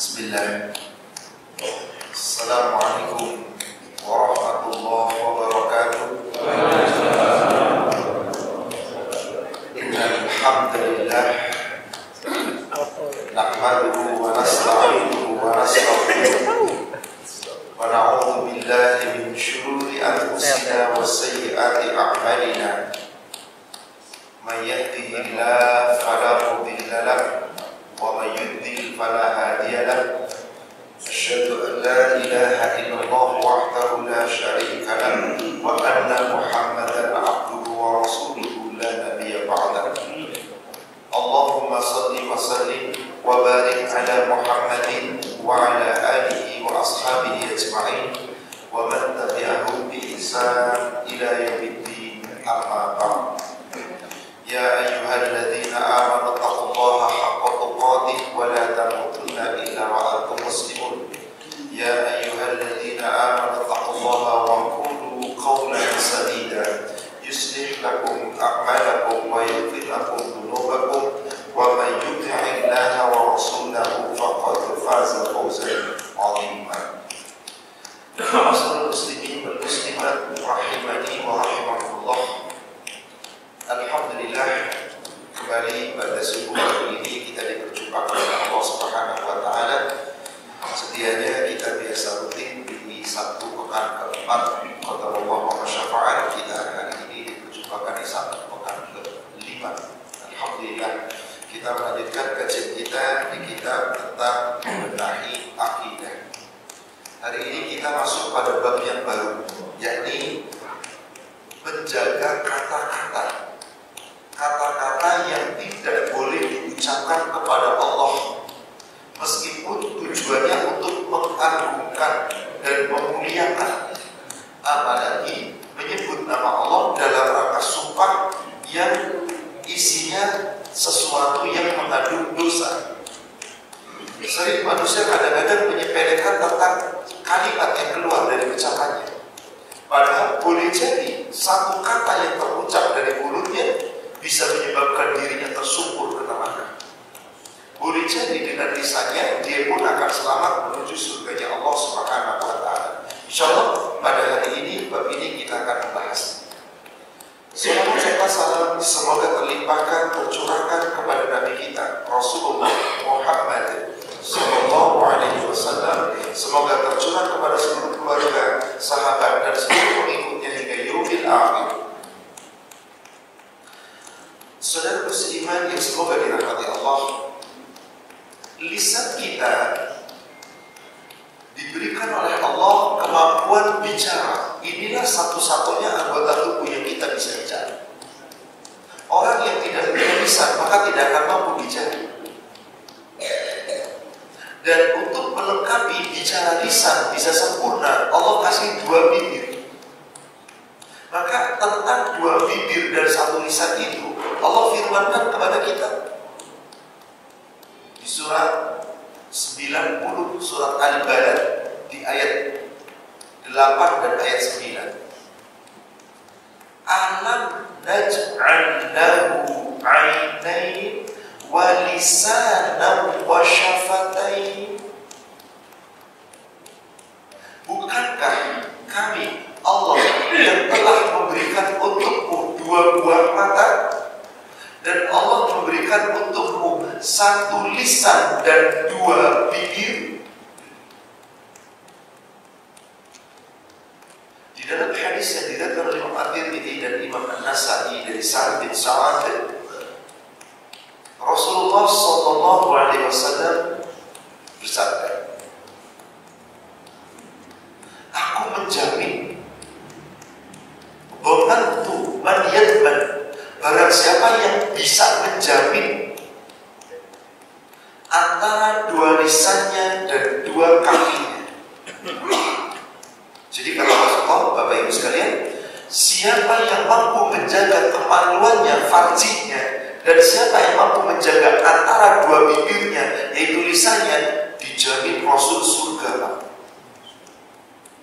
Bismillah. Assalamualaikum warahmatullahi wabarakatuh. Innal hamdalillah nahmaduhu wa nasta'inuhu wa nastaghfiruh wa na'udzu billahi min shururi anfusina wa sayyiati a'malina. May yahdihillahu fala mudilla lahu wa may yudlil fala hadiya lahu. Asyhadu an la ilaha illallah wahdahu la syarika lahu wa anna Muhammadan abduhu wa rasuluhu la nabiyya ba'dahu. Allahumma salli wa sallim wa barik ala Muhammadin wa ala alihi wa ashabihi ajma'in wa man tabi'ahum bi ihsan ila yaumiddin, amma ba'd. Ya ayyuhalladzina amanu taqullaha haqqa tuqatih wa la tamutunna illa wa antum muslimun. Ya ayyuhalladzina amanu taqullaha wa qulu qawlan sadida yuslih lakum a'malakum wa yaghfir lakum dhunubakum wa man yuti'illaha wa rasulahu faqad faza fawzan 'azima. Ma'asyiral muslimin wal muslimat rahimani wa rahimakumullah. Alhamdulillah, kembali pada subuh hari ini kita diperjumpakan oleh Allah Subhanahu wa Ta'ala. Sedianya kita biasa rutin di Sabtu pekan keempat qadarullah wa masyafa'at. Kita hari ini diperjumpakan di Sabtu pekan ke-5. Alhamdulillah, kita melanjutkan kajian kita di kitab tentang membenahi akidah. Hari ini kita masuk pada bab yang baru, yakni menjaga kata-kata yang tidak boleh diucapkan kepada Allah, meskipun tujuannya untuk mengagungkan dan memuliakan, apalagi menyebut nama Allah dalam rangka sumpah yang isinya sesuatu yang mengandung dosa. Sering manusia kadang-kadang menyepelekan tentang kalimat yang keluar dari ucapannya, padahal boleh jadi satu kata yang terucap dari mulutnya bisa menyebabkan dirinya tersungkur ke neraka. Boleh jadi dengan lisannya dia pun akan selamat menuju surganya Allah Subhanahu wa Ta'ala. Insyaallah pada hari ini bab ini kita akan membahas. Salawat serta salam semoga terlimpahkan tercurahkan kepada Nabi kita Rasulullah Muhammad sallallahu alaihi wasallam. Semoga tercurah kepada seluruh keluarga, sahabat dan seluruh pengikutnya hingga yaumil akhir. Saudara musliman yang semoga dirahmati Allah, lisan kita diberikan oleh Allah kemampuan bicara. Inilah satu-satunya anggota tubuh yang kita bisa bicara. Orang yang tidak punya lisan maka tidak akan mampu bicara. Dan untuk melengkapi bicara lisan bisa sempurna, Allah kasih dua bibir. Maka tentang dua bibir dan satu lisan itu Allah firmankan kepada kita di surat 90 surat Al-Balad di ayat 8 dan ayat 9. Alam naj'al lahu 'ainain wa lisanan wa syafatain. Bukankah kami Allah yang telah memberikan untukmu dua buah mata, dan Allah memberikan untukmu satu lisan dan dua bibir? Di dalam hadis yang diriwayatkan oleh Imam At-Tirmidzi dan Imam An-Nasa'i dari Sa'ad bin Sa'ad, Rasulullah sallallahu alaihi wasallam bersabda, aku menjamin, Bantu man yadman, barang siapa yang bisa menjamin antara dua lisannya dan dua kakinya. Jadi kata Rasulullah, Bapak Ibu sekalian, siapa yang mampu menjaga kemaluannya, farjinya, dan siapa yang mampu menjaga antara dua bibirnya, yaitu lisannya, dijamin Rasul surga.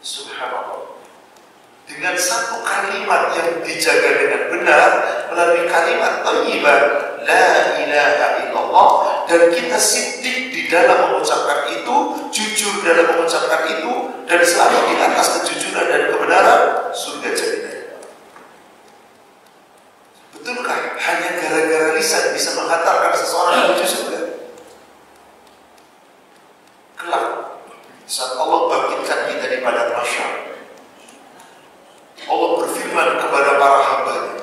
Subhanallah. Dengan satu kalimat yang dijaga dengan benar, melalui kalimat thayyibah, la ilaha illallah dan kita siddiq di dalam mengucapkan itu, jujur dalam mengucapkan itu, dan selalu di atas kejujuran dan kebenaran, surga jaminan. Betulkah hanya gara-gara lisan bisa menghantarkan seseorang menuju surga? Kelak saat Allah bangkitkan kita di padang mahsyar, Allah berfirman kepada para hamba-Nya.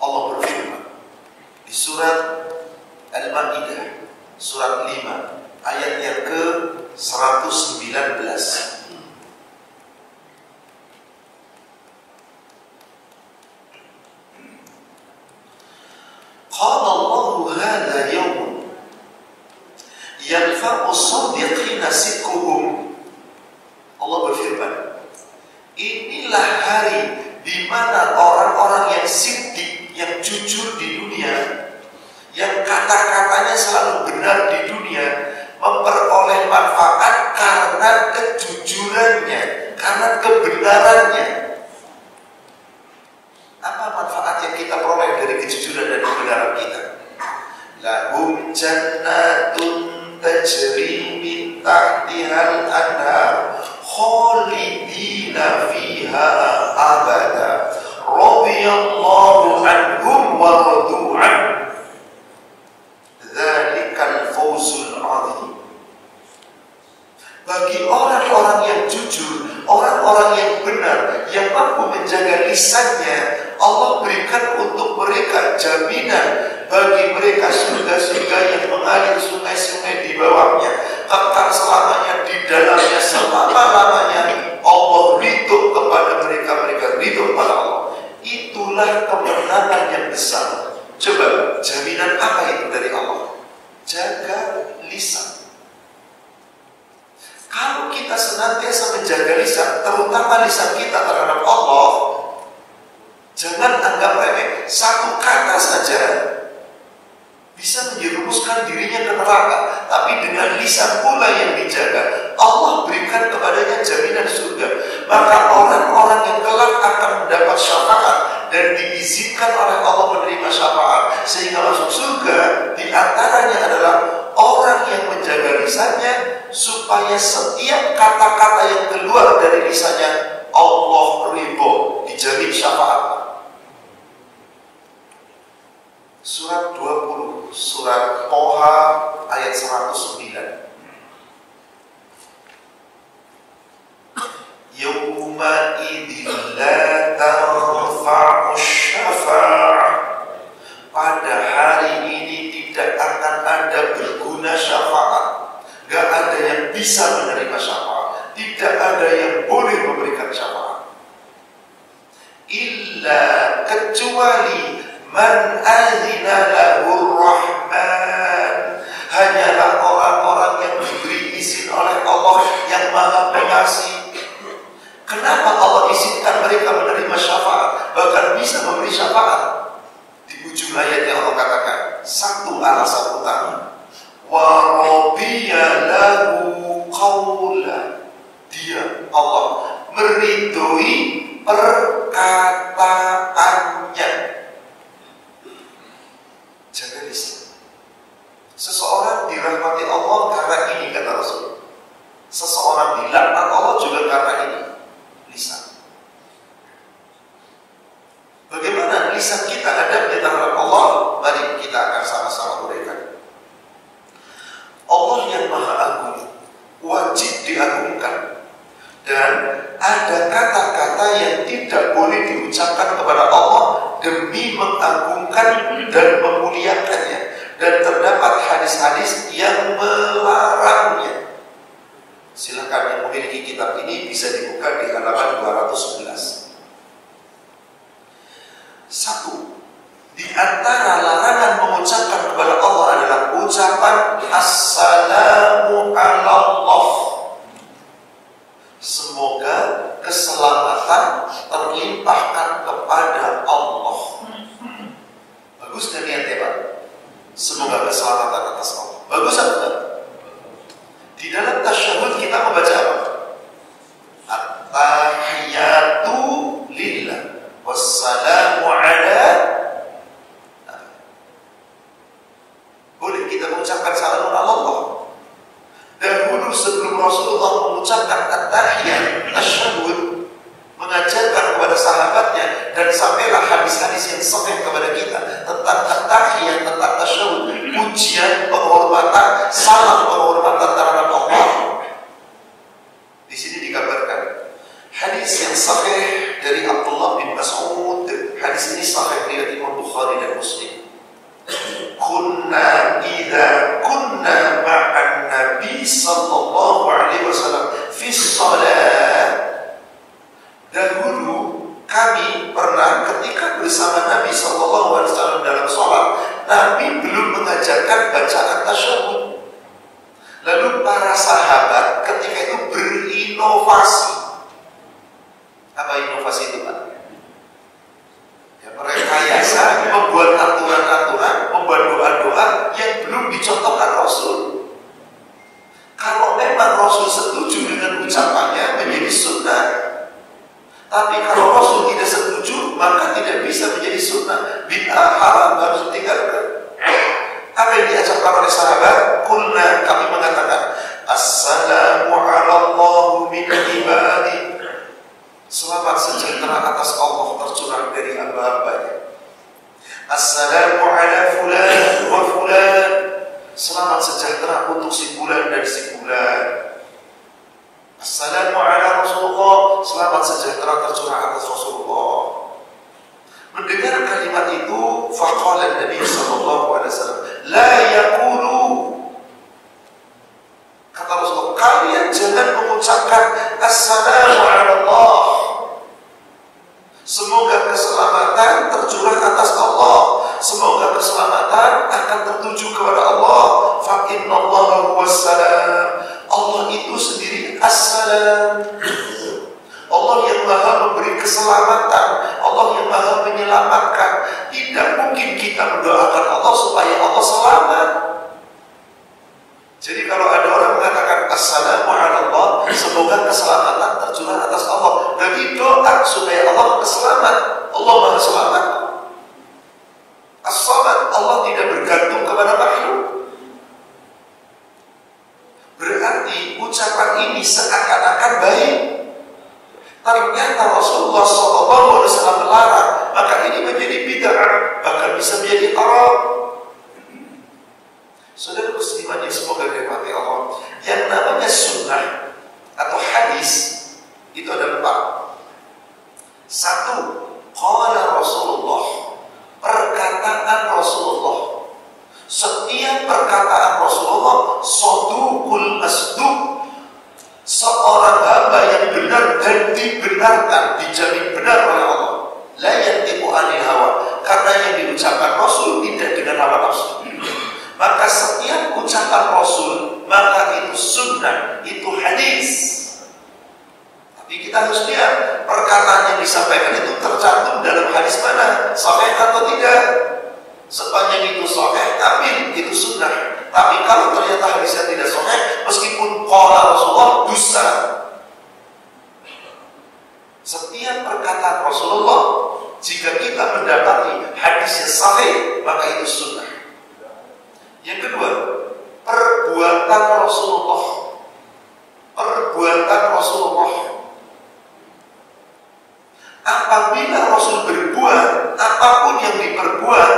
Allah berfirman di surat Al-Maidah surat 5 ayat yang ke-119. Qala Allahu hadza yawm yanfa'u as-sadiqina sidquhum. Allah berfirman, inilah hari di mana orang-orang yang siddiq, yang jujur di dunia, yang kata-katanya selalu benar di dunia, memperoleh manfaat karena kejujurannya, karena kebenarannya. Apa manfaat yang kita peroleh dari kejujuran dan kebenaran kita? Lahum jannatun tajri min tahtihal anhar khalidina fiha abada radiyallahu anhum wa radu an dzalikal fawzul azim. Bagi orang-orang yang jujur, orang-orang yang benar, yang mampu menjaga lisannya, Allah berikan untuk mereka jaminan, bagi mereka surga-surga yang mengalir sungai-sungai di bawahnya, kekal selamanya di dalamnya selama-lamanya. Allah ridho kepada mereka, mereka ridho kepada Allah. Itulah kemenangan yang besar. Coba, jaminan apa itu dari Allah? Jaga lisan. Kalau kita senantiasa menjaga lisan, terutama lisan kita terhadap Allah, jangan anggap remeh. Satu kata saja bisa menjerumuskan dirinya ke neraka, tapi dengan lisan pula yang dijaga, Allah berikan kepadanya jaminan surga. Maka orang-orang yang kelak akan mendapat syafaat dan diizinkan oleh Allah menerima syafaat sehingga masuk surga, diantaranya adalah orang yang menjaga lisannya, supaya setiap kata-kata yang keluar dari lisannya Allah ridho, dijamin syafaat. Surat 20, surat Toha ayat 109. Yawma idzin la tanfa'u syafa'ah. Pada hari ini tidak akan ada berguna syafaat. Gak ada yang bisa menerima syafaat. Tidak ada yang boleh memberikan syafaat. Illa, kecuali man azina lahur rahman, hanyalah orang-orang yang diberi izin oleh Allah yang Maha Pengasih. Kenapa Allah izinkan mereka menerima syafaat, bahkan bisa memberi syafaat? Di ujung ayatnya Allah katakan satu alasan utama, wa radiya lahu qawla, dia Allah meridhoi perkataannya. Jaga lisan. Seseorang dirahmati Allah karena ini, kata Rasul. Seseorang dilaknat Allah juga karena ini, lisan. Bagaimana lisan kita adabnya terhadap Allah? Mari kita akan sama-sama uraikan. Allah yang Maha Agung wajib diagungkan, dan ada kata-kata yang tidak boleh diucapkan kepada Allah demi mengagungkan dan memuliakannya, dan terdapat hadis-hadis yang melarangnya. Silakan yang memiliki kitab ini bisa dibuka di halaman 211. Satu, di antara larangan mengucapkan kepada Allah adalah ucapan Assalamu ala Allah. Semoga keselamatan terlimpahkan kepada Allah. Bagus dan niatnya Pak. Semoga keselamatan atas Allah. Bagus atau? Di dalam tasyahud kita membaca apa? At-tahiyatu lillah, wassalam kita mengucapkan salamun ala Allah. Dahulu sebelum Rasulullah mengucapkan at-tahiyat, tasyahud, mengajarkan kepada sahabatnya, dan sampailah hadis-hadis yang sahih kepada kita tentang at-tahiyat, tentang tasyahud, pujian, penghormatan, salam penghormatan terhadap Allah. Di sini dikabarkan hadis yang sahih dari Abdullah bin Mas'ud. Hadis ini sahih riwayat Imam Bukhari dan Muslim. Kunna idza kunna ma'an Nabi sallallahu alaihi wasallam fi shalah. Dahulu kami pernah ketika bersama Nabi sallallahu alaihi wasallam dalam salat, Nabi belum mengajarkan bacaan tasyahud. Lalu para sahabat ketika itu berinovasi. Apa inovasi itu, Pak? Merekayasa, membuat aturan-aturan, membuat doa-doa yang belum dicontohkan Rasul. Kalau memang Rasul setuju dengan ucapannya menjadi sunnah, tapi kalau Rasul tidak setuju maka tidak bisa menjadi sunnah. Bid'ah, haram, harus ditinggalkan. Apa yang diajarkan oleh sahabat? Kulna, kami mengatakan assalamu ala Allah min ibadi. Selamat sejahtera atas Allah tercurah dari hamba-hambanya. Assalamu ala fulan wa fulan. Selamat sejahtera untuk si fulan dan si fulan. Assalamu ala Rasulullah. Selamat sejahtera tercurah atas Rasulullah. Mendengar kalimat itu, faqala Nabi sallallahu alaihi wasallam, la yaqulu. Kata Rasulullah, kalian jangan mengucapkan assalamu ala Allah. Semoga keselamatan tercurah atas Allah. Semoga keselamatan akan tertuju kepada Allah. Fa innallaha huwas salam. Allah itu sendiri as-salam. Allah yang maha memberi keselamatan, Allah yang maha menyelamatkan. Tidak mungkin kita mendoakan Allah supaya Allah selamat. Jadi kalau ada orang mengatakan assalamu ala Allah, semoga keselamatan tercurah atas Allah, berarti doa supaya Allah selamat. Allah maha selamat. As-samad, Allah tidak bergantung kepada makhluk. Berarti ucapan ini seakan-akan baik. Ternyata Rasulullah SAW melarang, maka ini menjadi bid'ah, bahkan bisa menjadi haram. Saudara muslimin yang semoga dirahmati Allah, yang namanya sunnah atau hadis itu ada 4. 1, qala Rasulullah, perkataan Rasulullah. Setiap perkataan Rasulullah saduqul masduq, seorang hamba yang benar dan dibenarkan, dijamin benar oleh Allah. La yantiqu anil hawa, karena yang diucapkan Rasul tidak dengan hawa nafsu. Maka setiap ucapan Rasul, maka itu sunnah, itu hadis. Tapi kita harus lihat perkataan yang disampaikan itu tercantum dalam hadis mana, sahih atau tidak. Sepanjang itu sahih, tapi itu sunnah. Tapi kalau ternyata hadisnya tidak sahih, meskipun qala Rasulullah, dusta. Setiap perkataan Rasulullah, jika kita mendapati hadisnya sahih, maka itu sunnah. Yang kedua, perbuatan Rasulullah. Perbuatan Rasulullah. Apabila Rasul berbuat apapun yang diperbuat,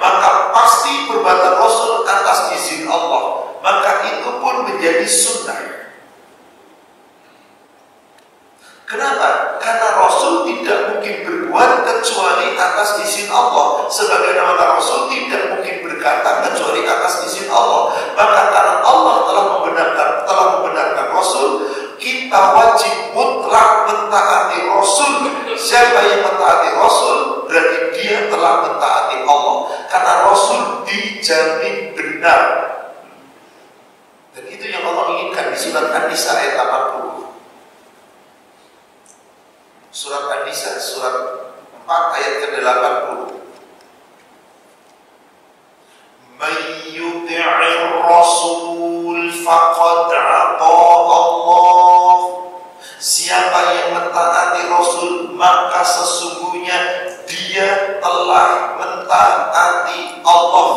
maka pasti perbuatan Rasul atas izin Allah, maka itu pun menjadi sunnah. Kenapa? Karena Rasul tidak mungkin berbuat kecuali atas izin Allah. Sebagaimana Rasul tidak mungkin berkata kecuali atas izin Allah. Maka karena Allah telah membenarkan Rasul, kita wajib mutlak mentaati Rasul. Siapa yang mentaati Rasul, berarti dia telah mentaati Allah. Karena Rasul dijamin benar. Dan itu yang Allah inginkan di surat An-Nisa ayat 80. Surat An-Nisa surat 4 ayat ke-80. Man yuti'ir rasul faqad ata Allah. Siapa yang mentaati Rasul, maka sesungguhnya dia telah mentaati Allah.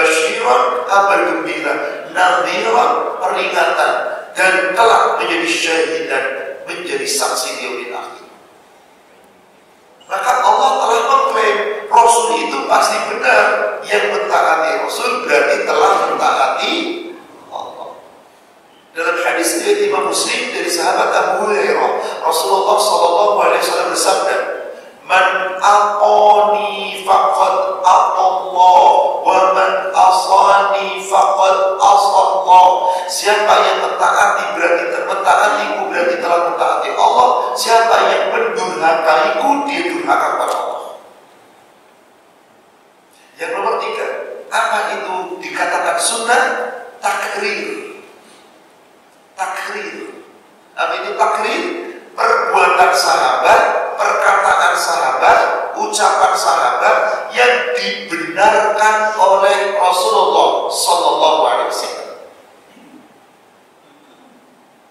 basyiran, kabar gembira, nadhiran, peringatan, dan kelak menjadi syahidan, menjadi saksi di yaumil akhir. Maka Allah telah mengklaim Rasul itu pasti benar. Yang mentaati Rasul berarti telah mentaati Allah. Dalam hadis riwayat Imam Muslim dari sahabat Abu Hurairah, Rasulullah SAW bersabda, "Man aqani faqad aqallah, wa man asani faqad asallah." Siapa yang mentaati berarti mentaatiku, berarti telah mentaati Allah. Siapa yang mendurhakaiku, dia durhaka kepada Allah. Yang nomor 3, apa itu dikatakan sunnah? Takrir. Takrir. Apa itu takrir? Perbuatan sahabat, perkataan sahabat, ucapan sahabat yang dibenarkan oleh Rasulullah Sallallahu Alaihi Wasallam.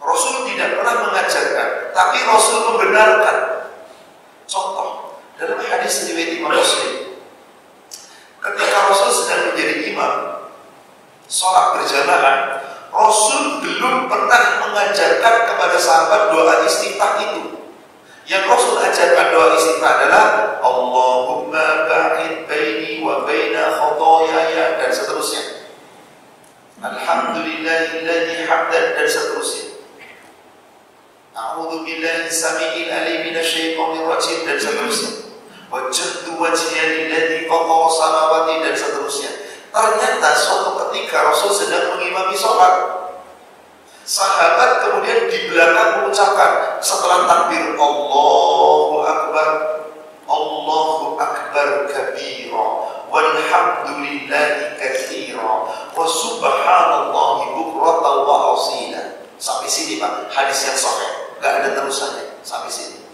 Rasul tidak pernah mengajarkan, tapi Rasul membenarkan. Contoh dalam hadis riwayat Imam Muslim, ketika Rasul sedang menjadi imam sholat berjamaah, Rasul belum pernah mengajarkan kepada sahabat doa istiftah itu. Yang Rasul ajarkan doa istiftah adalah Allahumma ba'id baini wa baina khotoyaya, dan seterusnya. Alhamdulillahilladzi hamdan, dan seterusnya. A'udzu billahi samii'il 'aliim minasyaitonir rajim, dan seterusnya. Wajjahtu wajhiya lilladzi fatara samawati, dan seterusnya. Ternyata suatu ketika Rasul sedang mengimami sholat, sahabat kemudian di belakang mengucapkan setelah takbir, Allahu Akbar kabira, walhamdulillahi katsira, wa subhanallahi bukratan wa asila. Sampai sini Pak, hadis yang sahih, nggak ada terusannya sampai sini.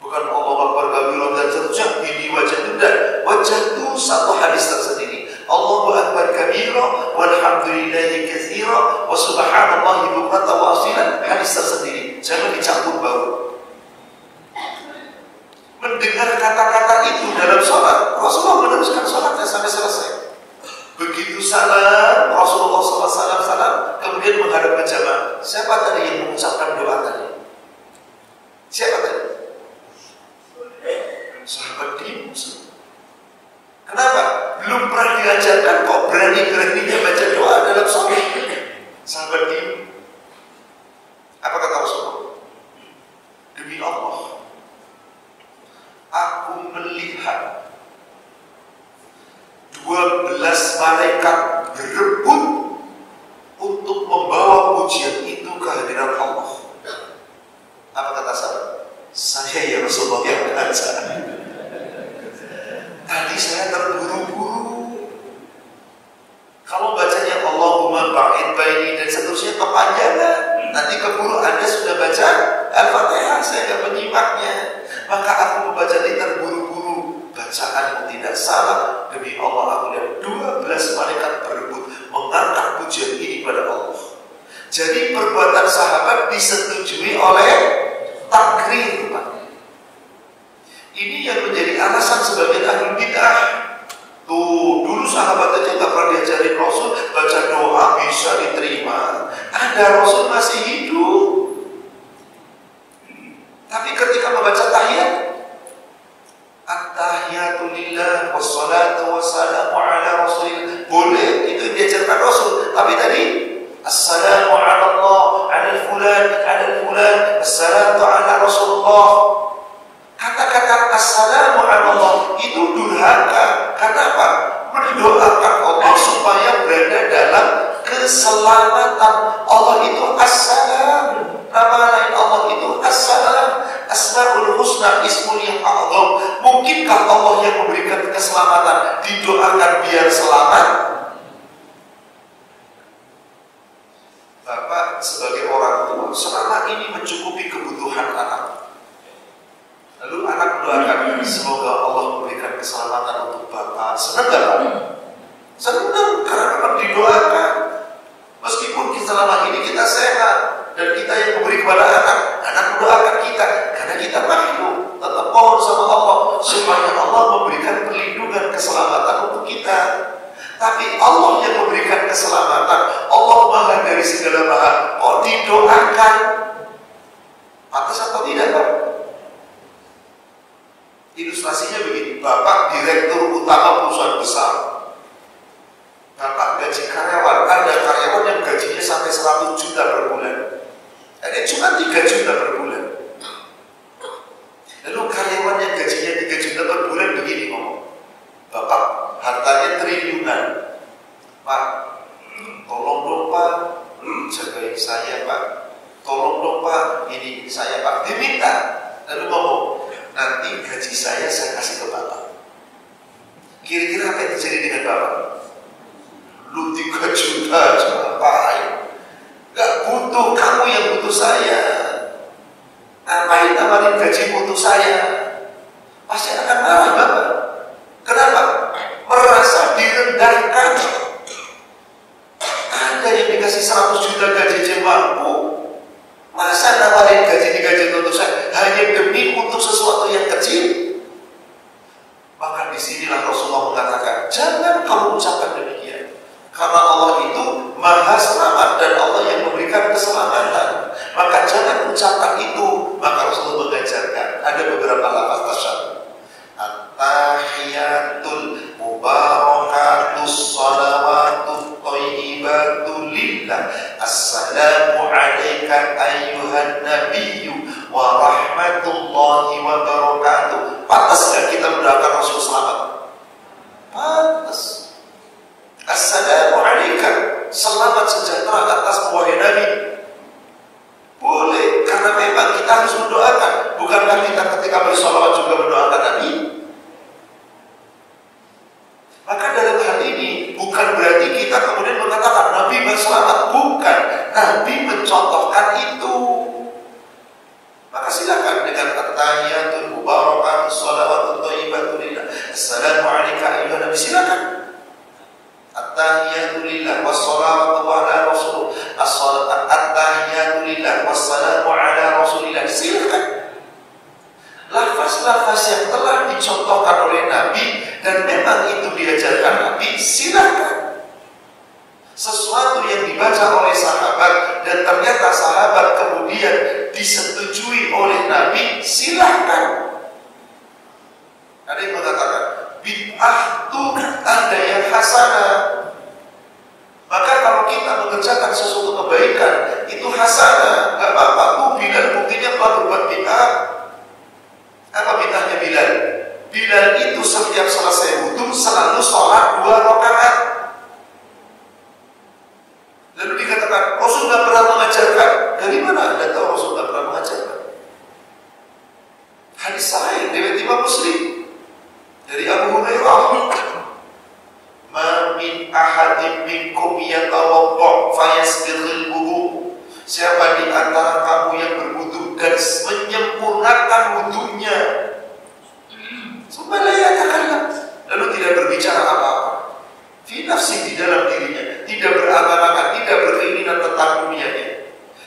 Bukan Allahu Akbar kabira dan seterusnya, ini wajah itu, dan wajah itu satu hadis tersendiri. Allahu Akbar kabira, walhamdulillahi katsira, wa subhanallahi bukratan wa asila, hadis tersendiri. Jangan dicampur baur. Mendengar kata-kata itu dalam sholat, Rasulullah meneruskan sholatnya sampai selesai. Begitu salam, Rasulullah SAW salam, kemudian menghadap ke jamaah. Siapa tadi yang mengucapkan doa tadi? Siapa tadi? Sahabat diam. Kenapa? Belum pernah diajarkan kok berani-beraninya baca doa dalam sholat. Sahabat diam. Apa kata Rasulullah? Demi Allah, aku melihat 12 malaikat berebut untuk membawa pujian itu ke hadirat Allah. Apa kata sahabat? Saya ya Rasulullah yang mengajar. Tadi saya terburu-buru. Kalau bacanya Allahumma ba'id baini dan seterusnya kepanjangan, nanti keburu Anda sudah baca Al-Fatihah, saya tidak menyimaknya. Maka aku membaca ini terburu-buru. Bacaanmu tidak salah. Demi Allah, aku lihat 12 malaikat berebut mengangkat pujian ini pada Allah. Jadi perbuatan sahabat disetujui oleh takrir, Pak. Ini yang menjadi alasan sebagian ahli bid'ah. Tuh, dulu sahabat aja nggak pernah diajarin Rasul baca doa bisa diterima. Ada Rasul masih hidup. Tapi ketika membaca tahiyat, at-tahiyatu lillah wassalatu wassalamu ala rasulillah, boleh, itu diajarkan Rasul. Tapi tadi assalamu ala Allah, ala fulan, assalatu ala Rasulullah. Kata-kata assalamu ala Allah itu durhaka. Kenapa? Mendoakan Allah supaya berada dalam keselamatan. Allah itu assalam. Nama lain Allah itu assalam. Asmaul husna, ismul yang a'zam. Mungkinkah Allah yang memberikan keselamatan didoakan biar selamat? Bapak sebagai orang tua selama ini mencukupi kebutuhan anak. Lalu anak mendoakan, semoga Allah memberikan keselamatan untuk Bapak. Senang gak Pak? Senang, karena memang didoakan. Meskipun selama ini kita sehat dan kita yang memberi kepada anak mendoakan kita, karena kita makhluk. Tetap mohon sama Allah supaya Allah memberikan perlindungan keselamatan untuk kita. Tapi Tapi Allah yang memberikan keselamatan. Allah Maha dari segala maha. Oh, didoakan. Pantas atau tidak, Pak? Ilustrasinya begini, Bapak direktur utama perusahaan besar. Bapak gaji karyawan, ada karyawan yang gajinya sampai 100 juta per bulan. Ini cuma 3 juta per bulan. Lalu karyawan yang gajinya 3 juta per bulan begini ngomong, Bapak, hartanya triliunan. Pak, tolong dong Pak, jagain saya Pak. Tolong dong Pak, ini saya Pak. Diminta. Lalu ngomong, nanti gaji saya kasih ke Bapak. Kira-kira apa yang terjadi dengan Bapak? Lu 3 juta cuma ngapain? Gak butuh, kamu yang butuh saya. Ngapain nawarin gaji untuk saya? Pasti akan marah Bapak. Kenapa? Merasa direndahkan. Ada yang dikasih 100 juta gaji aja mampu. Masa nawarin gaji 3 juta untuk saya hanya demi untuk sesuatu yang kecil? Maka disinilah Rasulullah mengatakan, jangan kamu ucapkan demikian. Karena Allah itu Maha Selamat dan Allah yang memberikan keselamatan. Maka jangan ucapkan itu. Maka Rasulullah mengajarkan ada beberapa lafaz tasyahud. At-tahiyatul mubarakatus salawatut thayyibatu lillah. Assalamu alayka ayyuhan nabiyyu wa rahmatullahi wa barakatuh. Pantas gak kita mendoakan Rasul selamat? Pantas. Assalamu alayka, selamat sejahtera atas wahai Nabi. Boleh, karena memang kita harus mendoakan. Bukankah kita ketika bersolawat juga mendoakan Nabi? Maka dalam hal ini bukan berarti kita kemudian mengatakan Nabi berselamat. Bukan, Nabi mencontohkan itu. Maka silakan dengan at-tahiyatul mubarakatus shalawatut thayyibatu lillah. Assalamu alayka ayyuhan nabi, silakan. At-tahiyatu lillah wassalatu ala rasul. At-tahiyatu lillah wassalamu ala rasulillah. Silakan. Lafaz-lafaz yang telah dicontohkan oleh Nabi dan memang itu diajarkan Nabi, silakan. Sesuatu yang dibaca oleh sahabat dan ternyata sahabat kemudian disetujui oleh Nabi, silakan. Ada yang mengatakan bid'ah itu ada yang hasanah. Maka kalau kita mengerjakan sesuatu kebaikan itu hasanah, gak apa-apa. Tuh Bilal buktinya telah berbuat bid'ah. Apa bid'ahnya Bilal? Bilal itu setiap selesai wudu selalu sholat 2 rakaat. Lalu dikatakan Rasul gak pernah mengajarkan. Dari mana Anda tahu Rasul gak pernah mengajarkan? Hadis sahih riwayat Imam Muslim dari Abu Hurairah, ma min ahadin minkum yatawadda fayasbighul wudu. Siapa di antara kamu yang berwudu dan menyempurnakan wudunya, supaya yatakallam, lalu tidak berbicara apa-apa, fi nafsi, di dalam dirinya, tidak berangan-angan, tidak berkeinginan tentang dunianya.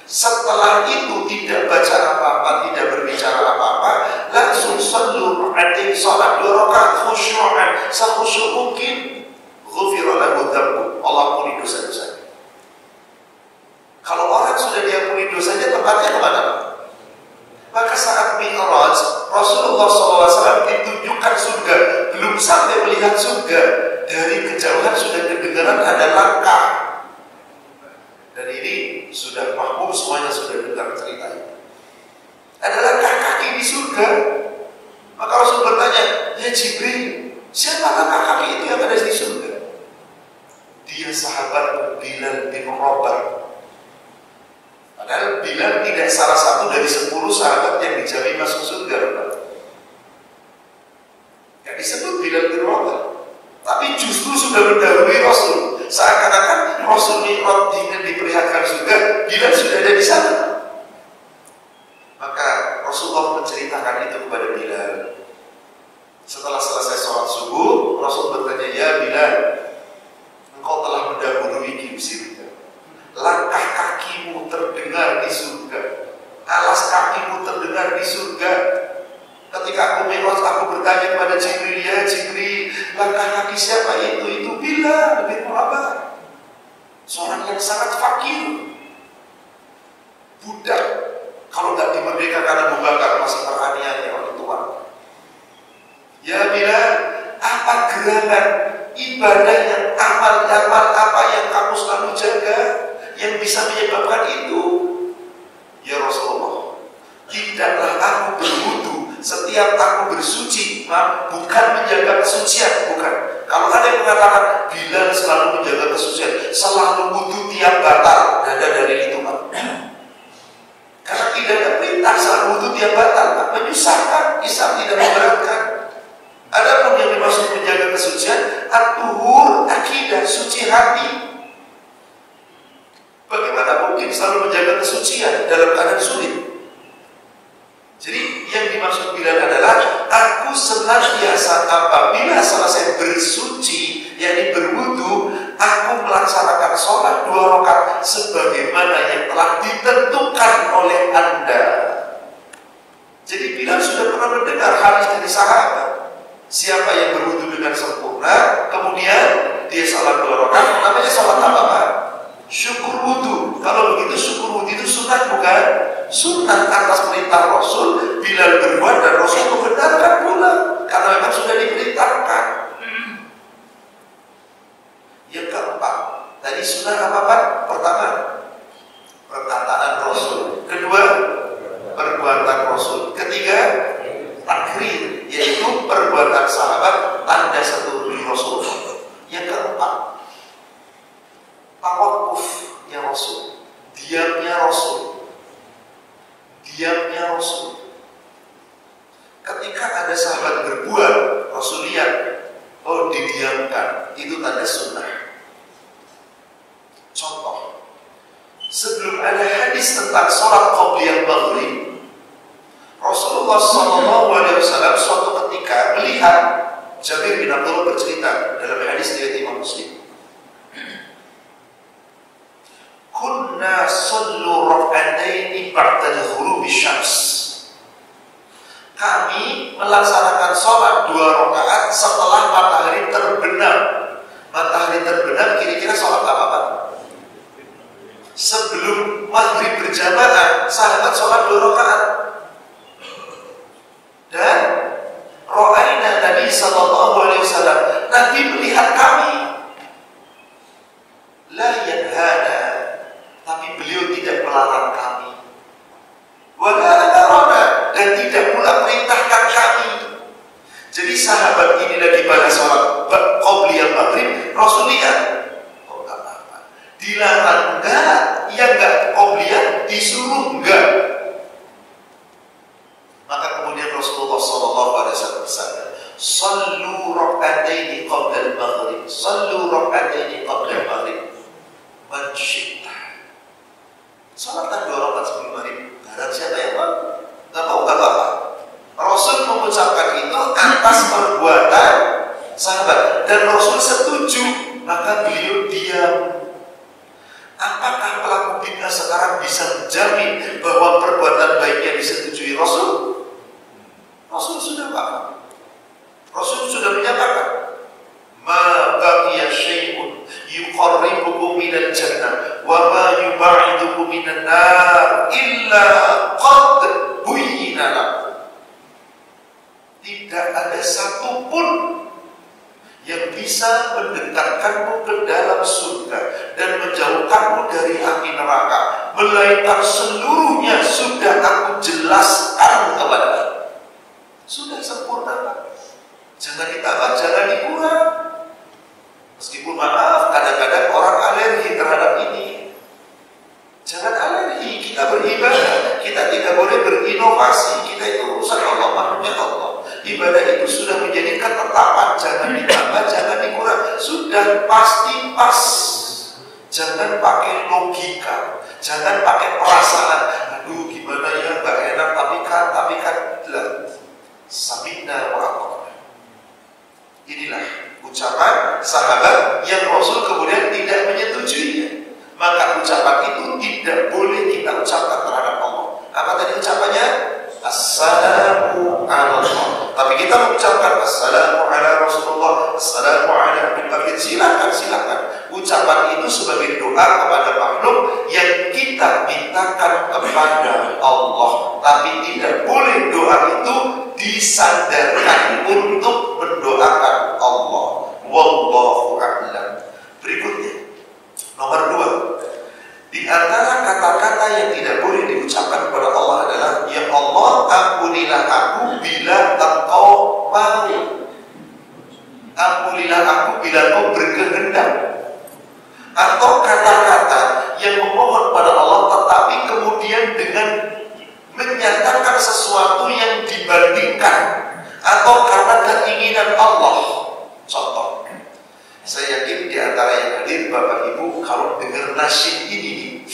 Setelah itu tidak baca apa-apa, tidak berbicara apa-apa, langsung sallu alaihi salat 2 rakaat khusyu'an, sekhusyuk mungkin, ghufira lahu dzambu, Allah ampuni dosa-dosanya. Kalau orang sudah diampuni dosanya, tempatnya kemana? Maka saat Mi'raj, Rasulullah SAW ditunjukkan surga, belum sampai melihat surga, dari kejauhan sudah kedengaran ada langkah. Dan ini sudah mahmum, semuanya sudah dengar cerita ini. Ada langkah kaki di surga. Maka Rasul bertanya, ya Jibril, siapa langkah kaki itu yang ada di surga? Dia sahabat Bilal bin Rabah. Padahal Bilal tidak salah satu dari 10 sahabat yang dijamin masuk surga. Yang disebut Bilal bin Rabah. Tapi justru sudah mendahului Rasul. Seakan-akan Rasul Mi'raj ingin diperlihatkan surga, Bilal sudah ada di sana. Maka Rasulullah menceritakan itu kepada Bilal. Setelah selesai sholat subuh, Rasul bertanya, ya Bilal, engkau telah mendahului di surga. Langkah kakimu terdengar di surga, alas kakimu terdengar di surga. Ketika aku Mi'raj, aku bertanya kepada Jibril, ya Jibril, langkah kaki siapa itu? Itu Bilal. sangat fakir. Budak, kalau nggak dimerdekakan Abu Bakar masih peraniannya orang tua. Ya Bilal, apa gerangan ibadah yang amal apa yang kamu selalu jaga yang bisa menyebabkan itu? Ya Rasulullah, tidaklah aku berwudu setiap aku bersuci, bukan menjaga kesucian, bukan. Kalau ada yang mengatakan Bilal selalu menjaga kesucian, selalu wudu tiap batal, ada dari itu, Pak. Karena tidak ada perintah selalu wudu tiap batal, Pak. Menyusahkan, Islam tidak memberatkan. Adapun yang dimaksud menjaga kesucian, at-tuhur akidah, suci hati. Bagaimana mungkin selalu menjaga kesucian dalam keadaan sulit? Jadi yang dimaksud Bilal adalah aku senantiasa apabila selesai bersuci, yakni berwudu, aku melaksanakan sholat 2 rakaat sebagaimana yang telah ditentukan oleh Anda. Jadi Bilal sudah pernah mendengar hadis dari sahabat. Siapa yang berwudu dengan sempurna, kemudian dia sholat 2 rakaat, namanya sholat apa, Pak? Syukur wudu. Kalau begitu syukur wudu itu sunat, bukan? Sunat atas perintah Rasul. Bilal berbuat dan Rasul membenarkan pula, karena memang sudah diperintahkan. Yang keempat, tadi sunat apa, Pak? Pertama, perkataan Rasul. Kedua, perbuatan Rasul. Ketiga, takrir, yaitu perbuatan sahabat, tanda satu Rasul. Yang keempat, tawakufnya Rasul, diamnya Rasul, diamnya Rasul. Ketika ada sahabat berbuat, Rasul lihat, oh didiamkan, itu tanda sunnah. Contoh, sebelum ada hadis tentang sholat qobliyah maghrib, Rasulullah SAW suatu ketika melihat Jabir bin Abdullah bercerita dalam hadis riwayat Imam Muslim. Kunna sallu rak'ataini ba'da ghurubi syams. Kami melaksanakan sholat 2 rakaat setelah matahari terbenam. Matahari terbenam kira-kira sholat apa, Pak? Sebelum maghrib berjamaah, sahabat sholat 2 rakaat. Dan ra'ayna Nabi sallallahu alaihi wasallam, Nabi melihat kami. La yanhana, tapi beliau tidak melarang kami. Wala amarana, dan tidak pula perintahkan kami. Jadi sahabat ini lagi pada sholat qobliyah maghrib, Rasul lihat, oh enggak apa-apa. Dilarang enggak, ya enggak qobliyah, disuruh enggak. Maka kemudian Rasulullah SAW bersabda, "Sallu rak'ataini qabla al-maghrib, sallu rak'ataini qabla al-maghrib, man syi'ta." Salatlah 2 rakaat sebelum maghrib. Barang siapa yang mau, nggak mau nggak apa-apa. Rasul mengucapkan itu atas perbuatan sahabat dan Rasul setuju, maka beliau diam. Apakah pelaku bid'ah sekarang bisa menjamin bahwa perbuatan baiknya disetujui Rasul? Rasul sudah paham. Rasul sudah menyatakan, "Ma baqiya syai'un yuqarribukum minal jannah wa ma yub'idukum minan nar illa qad buyyina lakum." Tidak ada satupun yang bisa mendekatkanmu ke dalam surga dan menjauhkanmu dari api neraka, melainkan seluruhnya sudah aku jelaskan kepadamu. Sudah sempurna, Pak. Jangan ditambah, jangan dikurang. Meskipun maaf, kadang-kadang orang alergi terhadap ini. Jangan alergi, kita beribadah, kita tidak boleh berinovasi. Kita itu urusan Allah, makhluknya Allah. Ibadah itu sudah menjadi ketetapan, jangan ditambah, jangan dikurang. Sudah pasti pas. Jangan pakai logika, jangan pakai perasaan. Aduh, gimana ya, gak enak, tapi kan. Sami'na wa ata'na. Inilah ucapan sahabat yang Rasul kemudian tidak menyetujuinya. Maka ucapan itu tidak boleh kita ucapkan terhadap Allah. Apa tadi ucapannya? Assalamu ala Allah. Tapi kita mengucapkan Assalamu ala Rasulullah, Assalamu ala Nabi. Silakan. ucapan itu sebagai doa kepada makhluk yang kita mintakan kepada Allah. Tapi tidak boleh doa itu disandarkan untuk mendoakan Allah. Wallahu a'lam. Berikutnya, nomor 2. Di antara kata-kata yang tidak boleh diucapkan kepada Allah adalah, ya Allah, ampunilah aku bila engkau mau. Ampunilah aku bila engkau berkehendak. Atau kata-kata yang memohon pada Allah tetapi kemudian dengan menyatakan sesuatu yang dibandingkan atau karena keinginan Allah. Contoh, saya yakin di antara yang hadir Bapak Ibu kalau dengar nasyid ini,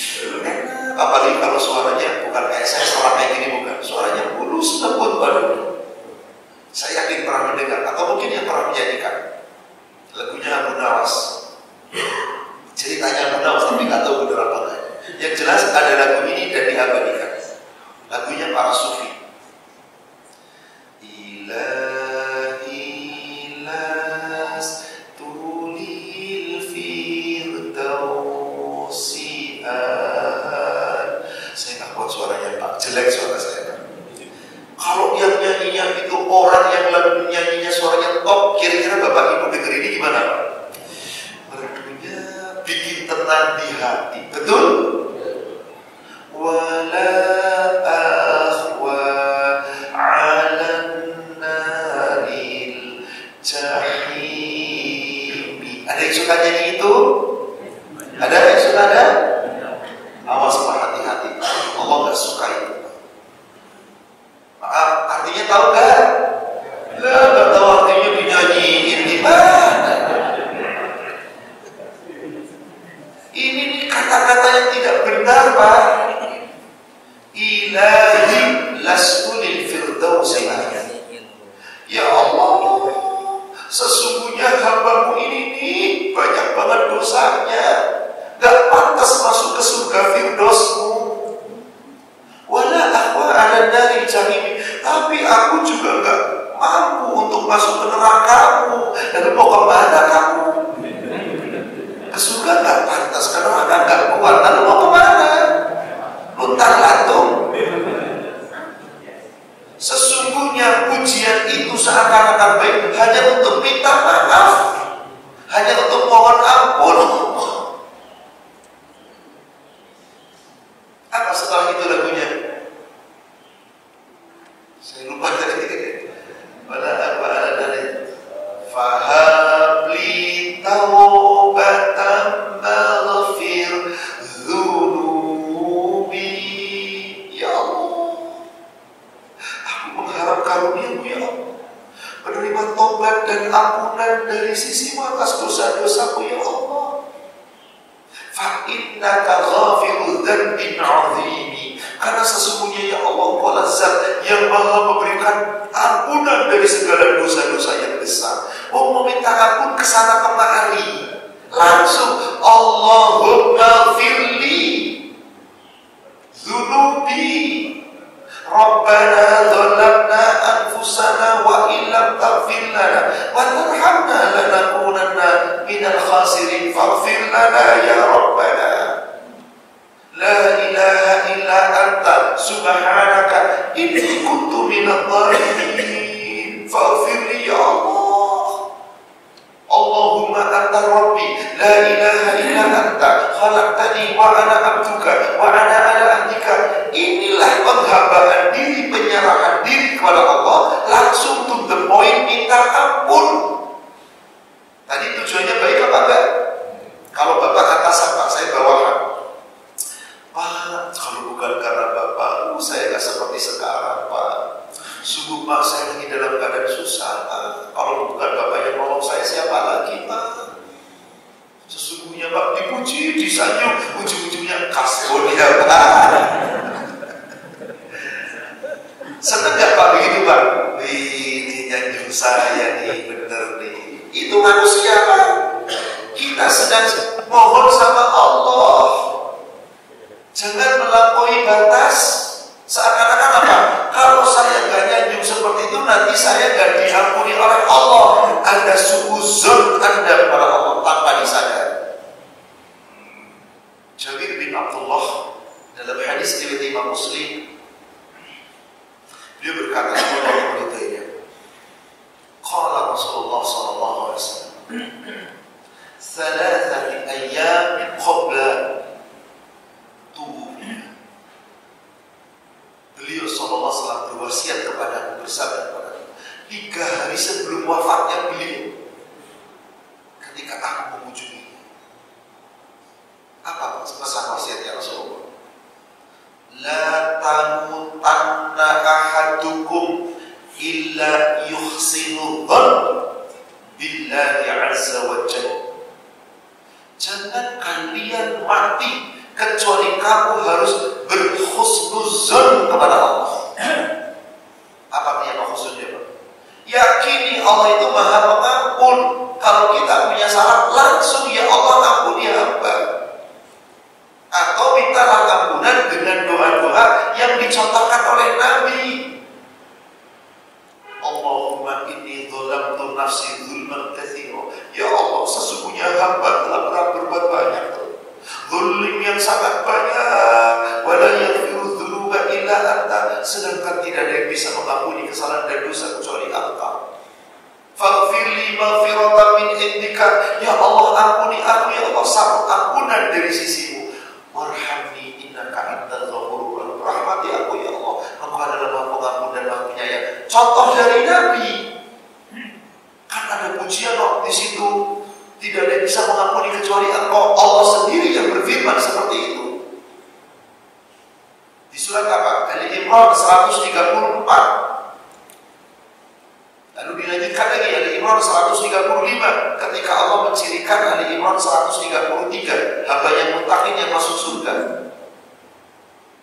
apalagi kalau suaranya bukan kayak saya selama ini, bukan, suaranya mulus lembut baru. Saya yakin pernah mendengar atau mungkin yang pernah menyanyikan lagunya Abu Nawas. Ceritanya Abu Nawas tapi nggak tahu benar apa enggak. Yang jelas ada lagu ini dan diabadikan. Lagunya para sufi. Ilahi lastulil firdausi. Saya nggak kuat suaranya Pak, jelek suara saya. Kalau yang nyanyinya itu orang yang lagu nyanyinya suaranya top, kira-kira Bapak Ibu denger ini gimana Pak? Merdunya bikin tenang di hati, betul? Wala akhwa alan naril jahimi. Ada yang suka nyanyi itu? Ada yang suka ada? Awas Pak, hati-hati. Allah nggak suka itu. Maaf, artinya tahu gak? Lah, gak tahu artinya dinyanyiin gimana? Ini nih kata-kata yang tidak benar Pak. Ilahi lastunil firdausi. Ya Allah, sesungguhnya hambamu ini nih banyak banget dosanya, gak pantas masuk ke surga Firdausmu. Wala akhwa ala nari jahim. Tapi aku juga gak mampu untuk masuk ke nerakamu. Dan mau kemana kamu? Ke surga gak pantas, ke neraka gak kuat. Lalu mau kemana? Luntar lantung. Sesungguhnya pujian itu seakan-akan baik hanya untuk minta maaf, hanya untuk mohon ampun. Apa setelah itu lagunya? Saya lupa tadi. Pada apa ada fahabli taubatan maghfir dzunubi. Ya Allah, aku mengharap karunia-Mu ya Allah, menerima tobat dan ampunan dari sisi atas dosa-dosaku ya Allah. Fa innaka ghafirudz dzambin 'azimi. Karena sesungguhnya ya Allah, Engkau Zat yang Maha memberikan ampunan dari segala dosa-dosa yang besar. Mau meminta ampun kesana kemari, langsung Allahumma firli dzunubi Rabbana dzalamna anfusana wa illam taghfir lana wa tarhamna lanakunanna minal khasirin faghfir lana ya Rabbana. La ilaha illa anta subhanaka inni kuntu minadh dhalimin faghfir li ya Allah. Allahumma anta rabbi la ilaha illa anta khalaqtani wa ana abduka wa ana ala ahdika. Inilah penghambaan diri, penyerahan diri kepada Allah, langsung to the point, minta ampun. Tadi tujuannya baik apa enggak? Kalau Bapak atasan Pak, saya bawahan. Pak, kalau bukan karena Bapak, saya gak seperti sekarang Pak. Sungguh Pak, saya lagi dalam keadaan susah Pak. Kalau bukan Bapak yang nolong saya, siapa lagi Pak? Sesungguhnya Pak, dipuji, disanjung, ujung-ujungnya kasbon ya Pak. Seneng gak Pak begitu Pak? Wih, nyanjung saya nih, bener nih. Itu manusia Pak. Kita sedang mohon sama Allah. Jangan melampaui batas. Seakan-akan apa? Kalau saya gak nyanjung seperti itu, nanti saya gak diampuni oleh Allah. Ada suuzon Anda kepada Allah tanpa disadari. bin Abdullah dalam hadis riwayat Imam Muslim, beliau berkata kepada muridnya, qala Rasulullah sallallahu alaihi wasallam, thalathati ayyam qabla tubuhnya. Beliau sallallahu alaihi wasallam berwasiat kepada bersabda kepada 3 hari sebelum wafatnya beliau, ketika aku mengunjungi. Apa pesan wasiatnya Rasulullah? La tamutanna ahadukum illa yuhsinu dhann billahi azza wa jalla. Jangan kalian mati kecuali kamu harus berhusnuzon kepada Allah. Apa artinya husnuzon? Yakini Allah itu Maha Pengampun. Kalau kita punya salah, langsung ya Allah ampuni hamba. Atau mintalah ampunan dengan doa-doa yang dicontohkan oleh Nabi. Allahumma inni dzalamtu nafsi dzulman katsira. Ya Allah, sesungguhnya hamba telah berbuat banyak, zalim yang sangat banyak. Wala yaghfiru dzunuba illa anta. Sedangkan tidak ada yang bisa mengampuni kesalahan dan dosa kecuali Engkau. Faghfirli maghfiratan min indika. Ya Allah, ampuni aku ya Allah, satu ampunan dari sisimu. Warhamni innaka antal ghafurur rahim. Rahmati aku ya Allah, Engkau adalah Maha Pengampun dan Maha Penyayang. Contoh dari Nabi. Kan ada pujian di situ. Tidak ada yang bisa mengampuni kecuali Engkau. Allah sendiri yang berfirman seperti itu. Di surat apa? Ali Imran 134. Lalu dilanjutkan lagi Ali Imran 135 ketika Allah mencirikan Ali Imran 133 hamba yang muttaqin yang masuk surga.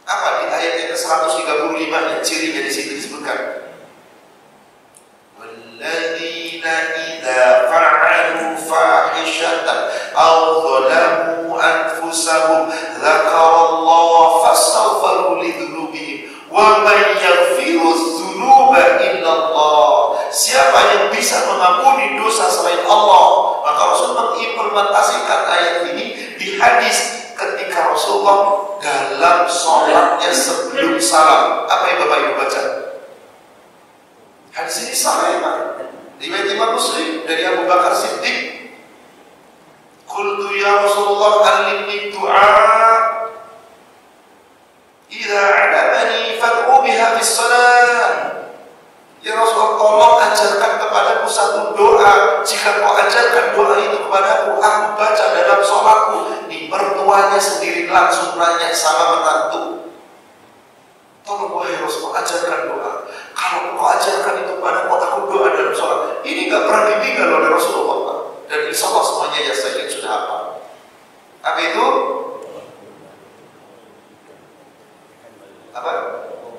Apa di ayat yang ke-135 yang cirinya di situ disebutkan? Walladzina idza fa'alu fahishatan aw dzalamu anfusahum dzakarallaha fastaghfiru lidzunubihim wa man yaghfiru dzunuba illallah. Siapa yang bisa mengampuni dosa selain Allah? Maka Rasul mengimplementasikan ayat ini di hadis ketika Rasulullah dalam sholatnya sebelum salam. Apa yang Bapak Ibu baca? Hadis ini sahih, Pak. Riwayat Imam Muslim dari Abu Bakar Siddiq. Qultu ya Rasulullah allimni du'a idza 'adabani fad'u biha fis shalah. Ya Rasulullah, tolong ajarkan kepadaku satu doa. Jika kau ajarkan doa itu kepadaku, aku baca dalam sholatku. Di mertuanya sendiri langsung nanya sama menantu. Tolong wahai Rasulullah, ajarkan doa. Kalau kau ajarkan itu kepadaku, aku doa dalam sholat. Ini gak pernah ditinggal oleh Rasulullah. Dan insya Allah semuanya ya saya sudah hafal. Apa itu? Apa?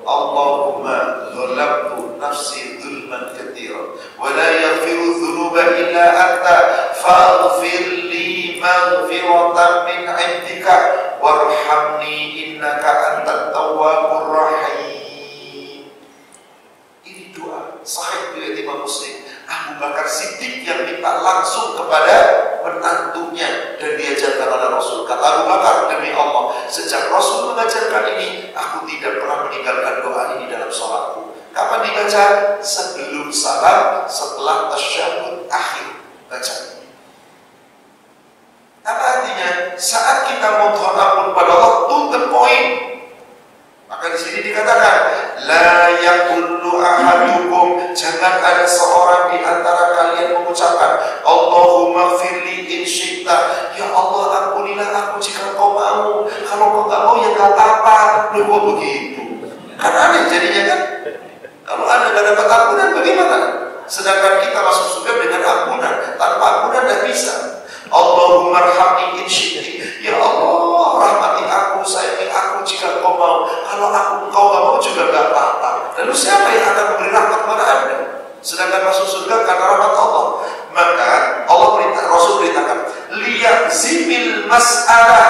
Allahumma zalamtu nafsi zulman katsiran wa la yaghfiru dzunuba illa anta faghfir li maghfiratan min 'indika warhamni innaka antat tawwabur rahim. Ini doa sahih riwayat Imam Muslim. Abu Bakar Siddiq yang minta langsung kepada menantunya dan diajarkan oleh Rasul. Kata Abu Bakar, demi Allah, sejak Rasul mengajarkan ini, aku tidak pernah meninggalkan doa ini dalam sholatku. Kapan dibaca? Sebelum salam, setelah tasyahud akhir baca. Apa artinya? Saat kita mohon ampun pada Allah, to the point. Maka di sini dikatakan, la yaqullu ahadukum, jangan ada seorang di antara kalian mengucapkan, Allahumma firli in syi'ta. Ya Allah, ampunilah aku jika kau mau. Kalau kau tak mau ya tak apa. Loh, kok begitu? Kan aneh jadinya kan? Kalau Anda tidak dapat ampunan bagaimana? Sedangkan kita masuk surga dengan ampunan. Tanpa ampunan tidak bisa. Allahumma rahmani in syi'ti. Ya Allah, rahmati aku, sayangi aku jika kau mau. Kalau kau tak mau juga tidak apa-apa. Lalu siapa yang akan memberi rahmat kepada Anda? Sedangkan masuk surga karena rahmat Allah. Maka Allah perintah, Rasul perintahkan, liyazimil mas'alah.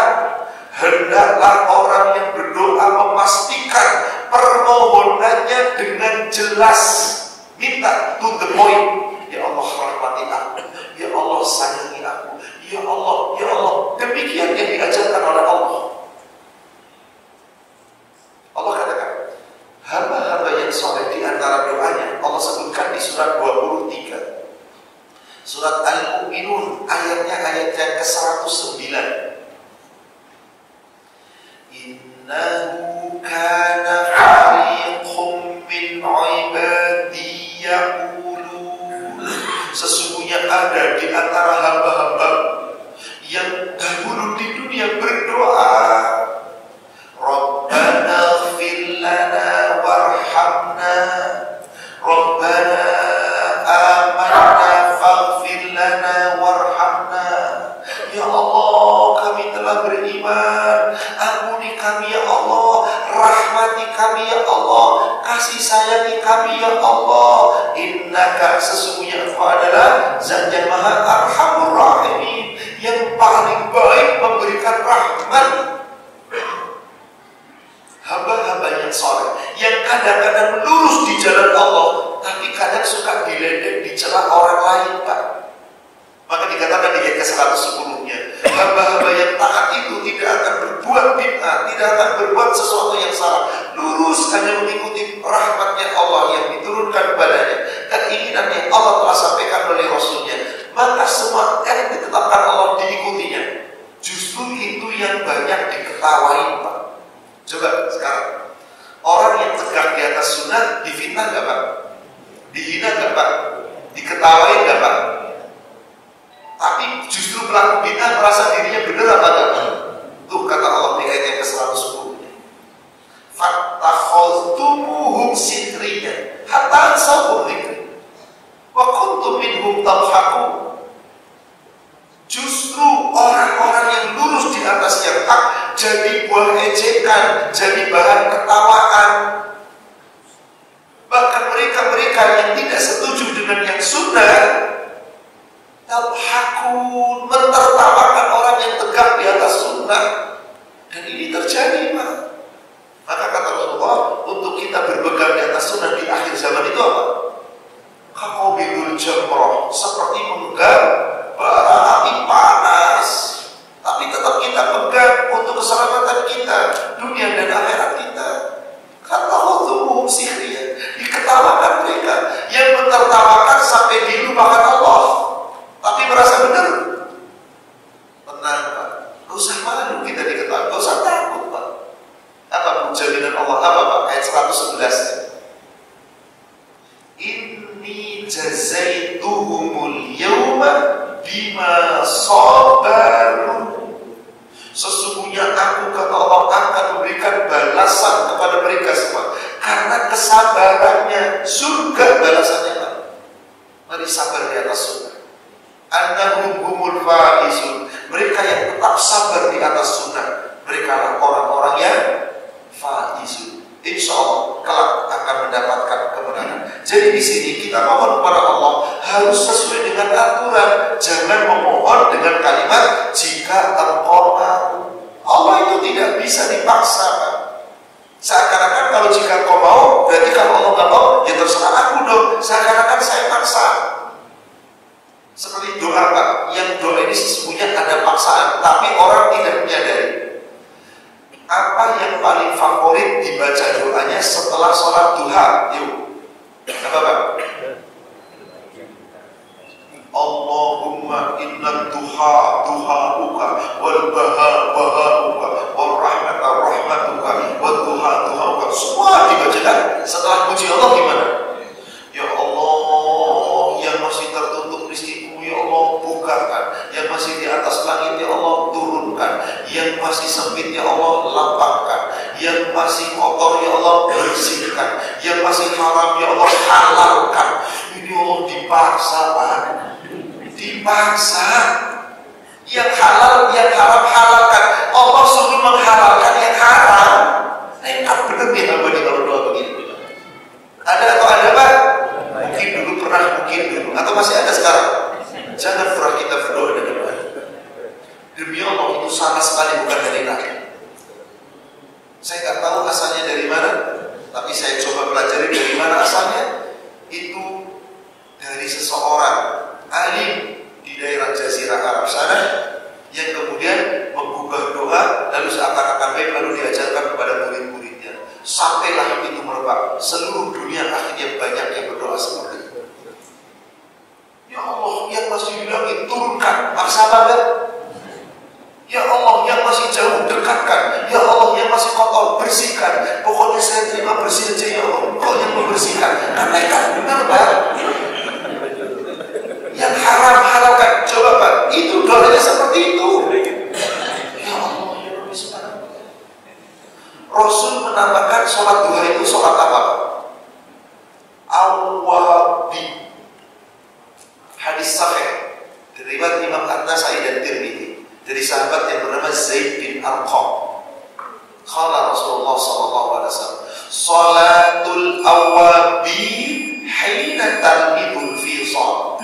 Hendaklah orang yang berdoa memastikan permohonannya dengan jelas. Minta to the point. Ya Allah, rahmati aku. Ya Allah, sayangi aku. Ya Allah, ya Allah. Demikian yang diajarkan oleh Allah. berdoa, Rabbana ighfir lana warhamna, Rabbana amanna faghfir lana warhamna. Ya Allah, kami telah beriman, ampuni kami ya Allah, rahmati kami ya Allah, kasih sayangi kami ya Allah. Innaka, sesungguhnya Engkau adalah Zat yang Maha Arhamur Rahimin, yang paling baik memberikan rahmat. Hamba-hamba yang soleh, yang kadang-kadang lurus di jalan Allah, tapi kadang suka diledek, dicela orang lain, Pak. Maka dikatakan di ayat ke-110-nya, hamba-hamba yang taat itu tidak akan berbuat bid'ah, tidak akan berbuat sesuatu yang salah, lurus hanya mengikuti rahmatnya Allah yang diturunkan kepadanya dan inginannya Allah telah sampaikan oleh Rasulnya. Maka semua yang ditetapkan Allah diikutinya. Justru itu yang banyak diketawain, Pak. Coba sekarang, orang yang tegak di atas sunnah difitnah nggak, Pak? Dihina nggak, Pak? Diketawain nggak, Pak? Tapi justru pelaku bid'ah merasa dirinya benar apa enggak? Tuh kata Allah di ayat yang ke-110. Fattakhadhtumuhum sikhriyan hatta ansaw dzikri wa kuntum minhum tadhakun. Justru orang-orang yang lurus di atas yang hak jadi buah ejekan, jadi bahan ketawaan. Bahkan mereka-mereka yang tidak setuju dengan yang sunnah tadhakun, mentertawakan orang yang tegak di atas sunnah. Dan ini terjadi, Pak. Maka kata Rasulullah, untuk kita berpegang di atas sunnah di akhir zaman itu apa? Kaqabilul jamrah, seperti memegang bara api panas. Tapi tetap kita pegang untuk keselamatan kita, dunia dan akhirat kita. Kata Allah sihriya, diketawakan mereka yang mentertawakan sampai dilupakan Allah, tapi merasa benar. Tenang, Pak, gak usah malu kita diketahui, gak usah takut, Pak. Apa jaminan Allah? Apa, Pak? Ayat 111. Inni jazaituhumul yawma bima sabaru. Sesungguhnya aku, kata Allah, akan memberikan balasan kepada mereka semua karena kesabarannya. Surga balasannya, Pak. Mari sabar di atas sunnah. Annahum humul faizun. Mereka yang tetap sabar di atas sunnah, mereka adalah orang-orang yang faizun. Insya Allah kelak akan mendapatkan kemenangan. Jadi di sini kita mohon kepada Allah harus sesuai dengan aturan. Jangan memohon dengan kalimat jika engkau mau. Allah itu tidak bisa dipaksa, Pak. Seakan-akan kalau jika engkau mau, berarti kalau Allah nggak mau, ya terserah aku dong. Seakan-akan saya paksa. Seperti doa, Pak, yang doa ini sesungguhnya ada paksaan, tapi orang tidak menyadari. Apa yang paling favorit dibaca doanya setelah sholat duha? Yuk, apa, Pak? Allahumma inna duha duhauka wal baha bahauka wal rahmata rahmatuka wal duha duhauka. Semua dibacakan setelah puji Allah gimana? Ya Allah, yang masih tertutup rizkiku, ya Allah bukakan. Yang masih di atas langit, ya Allah turunkan. Yang masih sempit, ya Allah lapangkan. Yang masih kotor, ya Allah bersihkan. Yang masih haram, ya Allah halalkan. Ini Allah dipaksa, Pak. Dipaksa. Yang halal, yang haram halalkan. Allah suruh menghalalkan yang haram. Nekat bener nih hamba di kalau doa begini. Ada atau ada, Pak? Mungkin dulu pernah, mungkin dulu, atau masih ada sekarang. Jangan pernah kita berdoa dengan baik. Demi Allah itu sama sekali bukan dari Nabi. Saya nggak tahu asalnya dari mana, tapi saya coba pelajari dari mana asalnya. Itu dari seseorang alim di daerah Jazirah Arab sana yang kemudian menggugah doa, lalu seakan-akan baik, lalu diajarkan kepada murid-muridnya. Sampailah itu merebak seluruh dunia, akhirnya banyak yang berdoa seperti itu. Ya Allah, yang masih di langit turunkan, maksa banget. Ya Allah, yang masih jauh dekatkan. Ya Allah, yang masih kotor bersihkan. Pokoknya saya terima bersih aja, ya Allah. Kau yang membersihkan. Kan benar, Pak. Yang haram halalkan. Coba, Pak, itu doanya seperti itu. Ya Allah, ya Rasul menambahkan sholat duha itu sholat apa? Awwabin. Hadis sahih dari riwayat Imam An-Nasai dan Tirmidzi dari sahabat yang bernama Zaid bin Arqam. Qala Rasulullah sallallahu alaihi wasallam, "Sholatul awwabin hina talmidul fisal."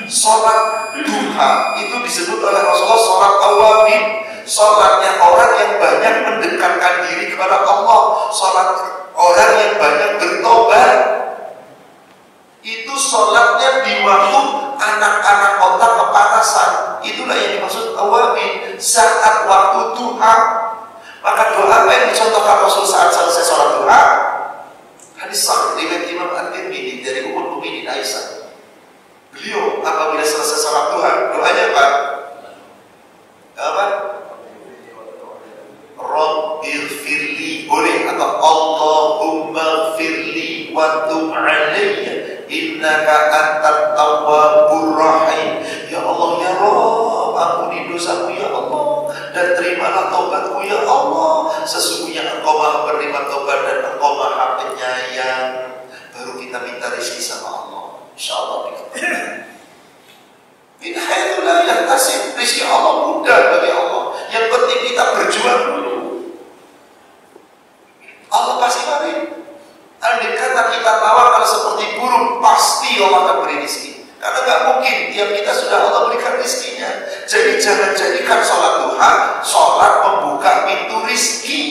Sholat duha itu disebut oleh Rasulullah sholat awwabin, sholatnya orang yang banyak mendekatkan diri kepada Allah, sholat orang yang banyak bertobat. Itu sholatnya di waktu anak-anak kota kepanasan. Itulah yang dimaksud awwabin, saat waktu duha. Maka doa apa yang dicontohkan Rasul saat selesai sholat duha? Hadis sahih riwayat Imam At-Tirmidzi dari Ummul Mukminin Aisyah. Beliau apabila selesai sholat duha, doanya apa? Apa? Rabbighfirli, boleh, atau Allahumma firli wa tub alayya innaka antat tawwabur rahim. Ya Allah, ya Rabb, ampuni dosaku ya Allah, dan terimalah taubatku ya Allah. Sesungguhnya Engkau Maha penerima taubat dan Engkau Maha penyayang. Baru kita minta rezeki sama Allah. InsyaAllah min haitsu la yahtasib. Rezeki Allah mudah bagi Allah. Yang penting kita berjuang dulu. Allah pasti beri. Andai kata kita tawakal seperti burung, pasti Allah akan beri rezeki. Karena gak mungkin tiap kita sudah Allah berikan rezekinya. Jadi jangan jadikan sholat duha sholat pembuka pintu rezeki.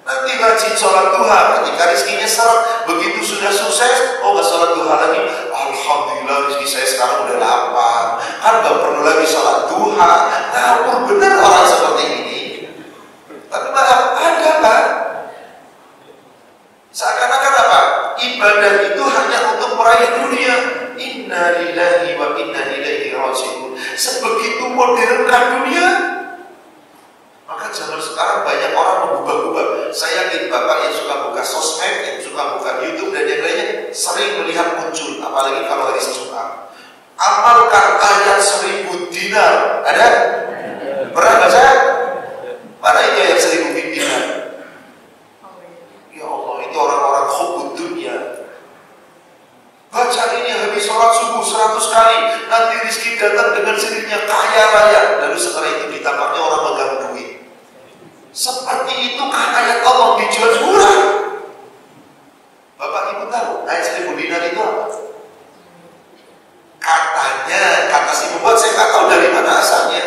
Nanti rajin sholat duha ketika rezekinya seret. Begitu sudah sukses, oh gak sholat duha lagi. Alhamdulillah rezeki saya sekarang udah lapar. Kan gak perlu lagi sholat duha. Ngawur benar orang seperti ini. Tapi malah ada kan? Seakan-akan apa? Ibadah itu hanya untuk meraih dunia. Inna lillahi wa inna ilaihi raji'un. Sebegitu modernkan dunia. Maka zaman sekarang banyak orang mengubah-ubah. Saya yakin Bapak yang suka buka sosmed, yang suka buka YouTube dan yang lainnya sering melihat muncul, apalagi kalau hari Jumat. Amalkan ayat 1000 dinar. Ada? Pernah baca? Mana itu ayat 1000 dinar? Ya Allah, itu orang-orang hubbud dunia. Baca ini habis sholat subuh 100 kali, nanti rezeki datang dengan sendirinya kaya raya. Lalu setelah itu ditampaknya orang megang duit. Seperti itukah ayat Allah dijual murah? Bapak Ibu tahu ayat 1000 dinar itu apa? Katanya, kata si pembuat saya nggak tahu dari mana asalnya.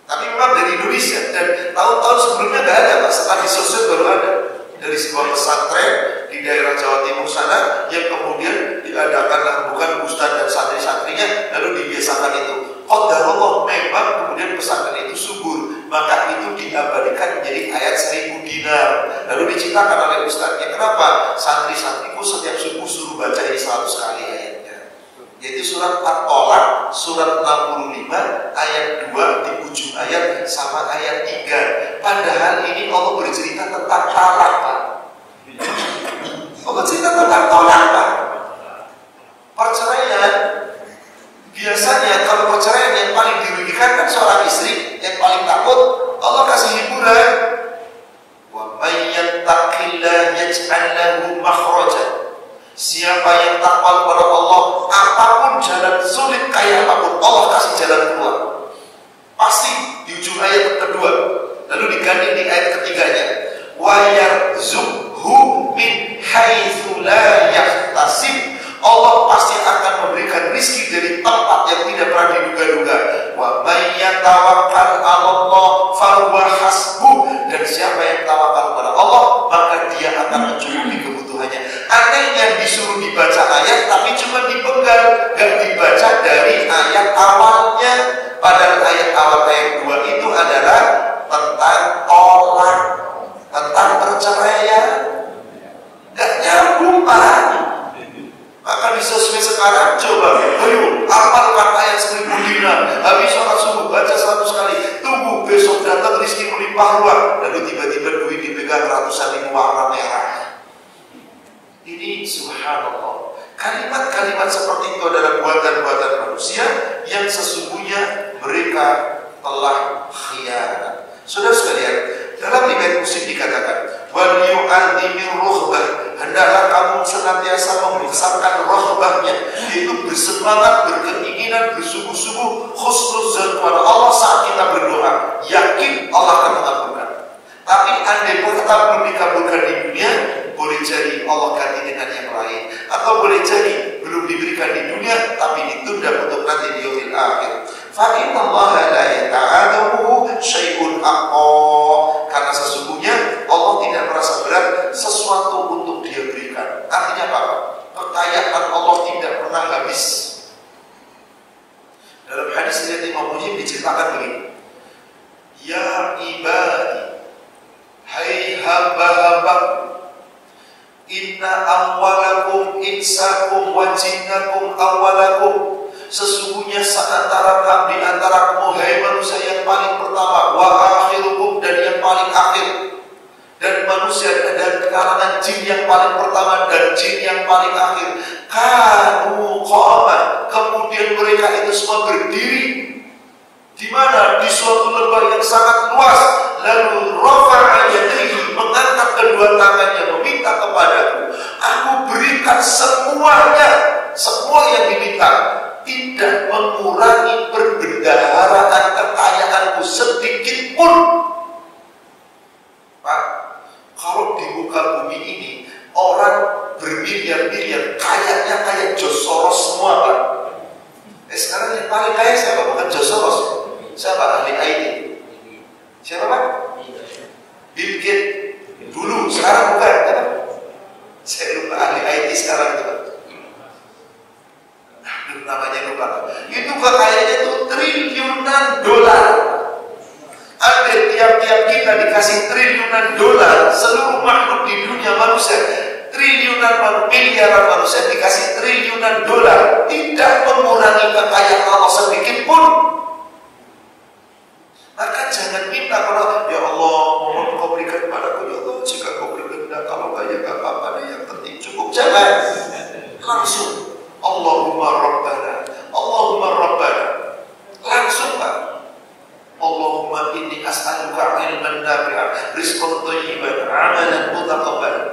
Tapi memang dari Indonesia dan tahun-tahun sebelumnya nggak ada, Pak. Setelah di sosial baru ada. Dari sebuah pesantren di daerah Jawa Timur sana yang kemudian diadakanlah bukan ustaz dan santri-santrinya lalu dibiasakan itu. Qadarullah, memang kemudian pesantren itu subur, maka itu diabadikan menjadi ayat 1000 dinar. Lalu diceritakan oleh ustaznya, kenapa santri-santriku setiap subuh suruh baca ini 100 kali ayatnya. Yaitu surat At-Tolak, surat 65, ayat 2 di ujung ayat sama ayat 3. Padahal ini Allah bercerita tentang talak, Pak. Allah cerita tentang talak, Pak. Perceraian, biasanya kalau perceraian yang paling dirugikan kan seorang istri, yang paling takut, Allah kasih hiburan. Wa may yattaqillaha yaj'al lahu makhraja. Siapa yang takwa kepada Allah, apapun jalan sulit kayak apapun, Allah kasih jalan keluar. Pasti di ujung ayat kedua. Lalu diganding di ayat ketiganya. Wa yarzuqhu min haitsu la yahtasib. Allah pasti akan memberikan rezeki dari tempat yang tidak pernah diduga-duga. Wa may yatawakkal 'alallah fa huwa hasbuh. Dan siapa yang tawakal kepada Allah, maka dia akan mencukupi kebutuhannya. Anehnya disuruh dibaca ayat, tapi cuma dipenggal, gak dibaca dari ayat awalnya. Padahal ayat awal ayat 2 itu adalah tentang tolak, tentang perceraian. Gak nyambung, Pak. Maka di sosmed sekarang coba, ayo amalkan ayat 1000 dinar. Habis sholat subuh baca 100 kali. Tunggu besok datang rezeki melimpah ruah. Lalu tiba-tiba duit dipegang ratusan ribu warna merah. Ini subhanallah. Kalimat-kalimat seperti itu adalah buatan-buatan manusia yang sesungguhnya mereka telah khianat. Saudara sekalian, Dalam riwayat Muslim dikatakan, wal yu'adzimir ruhbah, hendaklah kamu senantiasa membesarkan rohbahnya, yaitu bersemangat, berkeinginan, bersungguh-sungguh husnuzan kepada Allah saat kita berdoa, yakin Allah akan mengabulkan. Tapi andai kata belum dikabulkan di dunia, boleh jadi Allah ganti dengan yang lain, atau boleh jadi belum diberikan di dunia tapi ditunda untuk nanti di yaumil akhir. Fa inna Allah la yata'adahu syai'un aqwa, karena sesungguhnya Allah tidak merasa berat sesuatu untuk Dia berikan. Artinya apa? Kekayaan Allah tidak pernah habis. Dalam hadis riwayat Imam Muslim diceritakan begini, ya ibadi, hai hamba-hambaku, inna awwalakum insakum wa jinnakum awwalakum, sesungguhnya seantara di antara kamu hai manusia yang paling pertama, wa akhirukum, dan yang paling akhir, dan manusia dan kalangan jin yang paling pertama dan jin yang paling akhir, kanu qama, kemudian mereka itu semua berdiri di mana? Di suatu lembah yang sangat luas. Lalu rafa'a yadayhi, mengangkat kedua tangannya meminta kepadaku, aku berikan semuanya, semua yang diminta, tidak mengurangi perbendaharaan kekayaanku sedikit pun. Pak, kalau di muka bumi ini orang bermiliar-miliar, kayaknya kayak George Soros semua, Pak. Sekarang yang paling kaya siapa? Bukan George Soros. Siapa? Ahli IT. Siapa, Pak? Bill Gates. Dulu, sekarang bukan, kan? Saya lupa ahli IT sekarang itu, Pak. Aduh, namanya lupa. Itu kekayaannya itu triliunan dolar. Ada tiap-tiap kita dikasih triliunan dolar, seluruh makhluk di dunia manusia, triliunan miliaran manusia dikasih triliunan dolar, tidak mengurangi kekayaan Allah sedikit pun. Maka jangan minta kalau ya Allah, mohon kau berikan kepadaku, ya Allah, jika kau berikan, kalau enggak ya enggak apa-apa, yang penting cukup. Jangan langsung Allahumma Rabbana, Allahumma Rabbana, langsung, Pak. Allahumma inni as'aluka ilman nafi'an, rizqan thayyiban, amalan mutaqabbalan.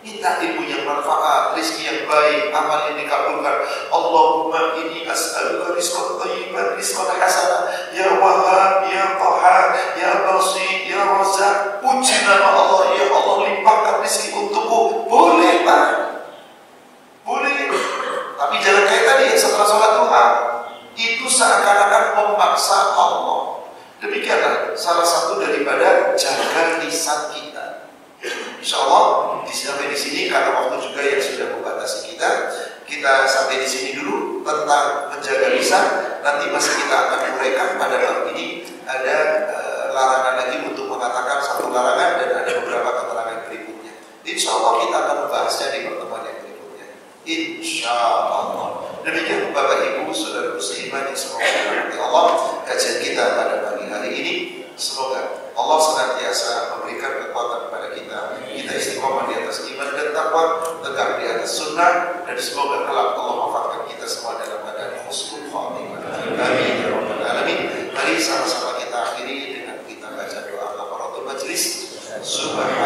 Minta ilmu yang manfaat, rezeki yang baik, amal yang dikabulkan. Allahumma inni as'aluka rizqan thayyiban, rizqan hasanah, ya Wahhab, ya Qahhar, ya Basit, ya Razzaq. Puji nama Allah, ya Allah, limpahkan rezeki untukku. Boleh, Pak, boleh. Tapi jangan kayak tadi yang setelah sholat duha itu seakan-akan memaksa Allah. Demikianlah salah satu daripada jaga lisan kita. Insya Allah sampai di sini karena waktu juga yang sudah membatasi kita. Kita sampai di sini dulu tentang menjaga lisan. Nanti masih kita akan uraikan pada bab ini. Ada larangan lagi untuk mengatakan satu larangan dan ada beberapa keterangan berikutnya. Insya Allah kita akan membahasnya di pertemuan yang berikutnya. Insya Allah. Demikian Bapak Ibu Saudara Muslimah yang semoga dirahmati Allah, kajian kita pada pagi hari ini. Semoga Allah senantiasa memberikan kekuatan kepada kita. Kita istiqomah di atas iman dan takwa, tegak di atas sunnah, dan semoga kelak Allah wafatkan kita semua dalam keadaan husnul khatimah. Amin ya rabbal alamin. Mari sama-sama kita akhiri dengan kita baca doa kafaratul majlis. Subhanallah.